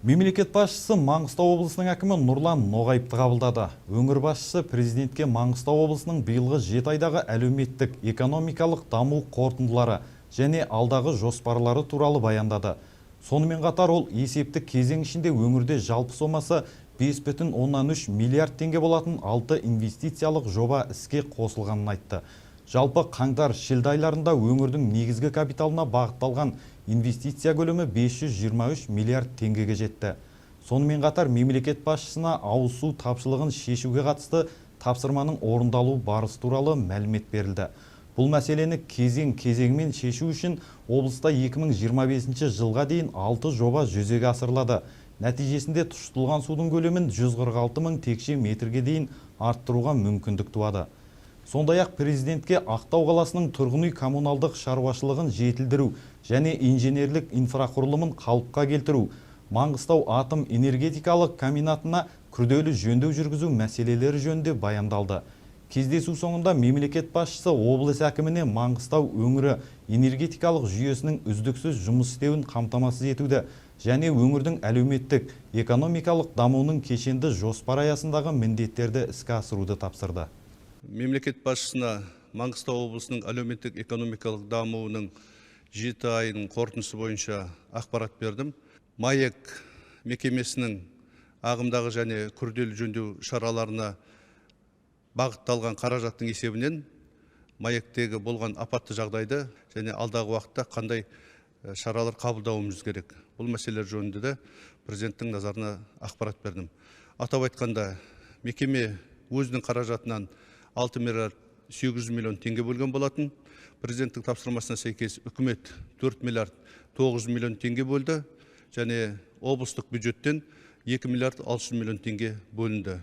Мемлекет басшысы Маңғыстау облысының әкімі Нұрлан Ноғайыпты қабылдады. Өңір басшысы президентке Маңғыстау облысының биылғы 7 айдағы әлеуметтік, экономикалық даму қорытындылары және алдағы жоспарлары туралы баяндады. Сонымен қатар ол есептік кезең ішінде өңірде жалпы сомасы 5,3 миллиард теңге болатын 6 инвестициялық жоба іске қосылғанын айтты. Жалпы қаңтар-шілде айларында өңірдің негізгі капиталына бағытталған инвестиция көлемі 523 миллиард теңгеге жетті. Сонымен қатар мемлекет басшысына ауыз су тапшылығын шешуге қатысты тапсырманың орындалу барысы туралы мәлімет берілді. Бұл мәселені кезең-кезеңмен шешу үшін облыста 2025 жылға дейін 6 жоба жүзеге асырылады. Нәтижесінде тұщытылған судың көлемін 146 мың текше метрге дейін арттыруға мүмкіндік туады. Сондай-ақ президентке Ақтау қаласының тұрғын үй коммуналдық шаруашылығын жетілдіру және инженерлік инфрақұрылымын қалыпқа келтіру, Маңғыстау атом энергетикалық комбинатына күрделі жөндеу жүргізу мәселелері жөнінде баяндалды. Кездесу соңында мемлекет басшысы облыс әкіміне Маңғыстау өңірі энергетикалық жүйесінің үздіксіз жұмыс істеуін қамтамасыз етуді және өңірдің әлеуметтік, экономикалық дамуының кешенді жоспар аясындағы міндеттерді іске асыруды тапсырды. Мемлекет басшысына Маңғыстау облысының әлеуметтік экономикалық дамуының 7 айының қорытындысы бойынша ақпарат бердім. МАЭК мекемесінің ағымдағы және күрделі жөндеу шараларына бағытталған қаражаттың есебінен МАЭКтегі болған апатты жағдайды және алдағы уақытта қандай шаралар қабылдауымыз керек. Бұл мәселелер жөнінде де президенттің назарына ақпарат бердім. Атап айтқанда, мекеме өзінің қаражатынан 6 миллиард 800 миллион теңге бөлген болатын. Президенттің тапсырмасына сәйкес үкімет 4 миллиард 900 миллион теңге бөлді және облыстық бюджеттен 2 миллиард 600 миллион теңге бөлінді.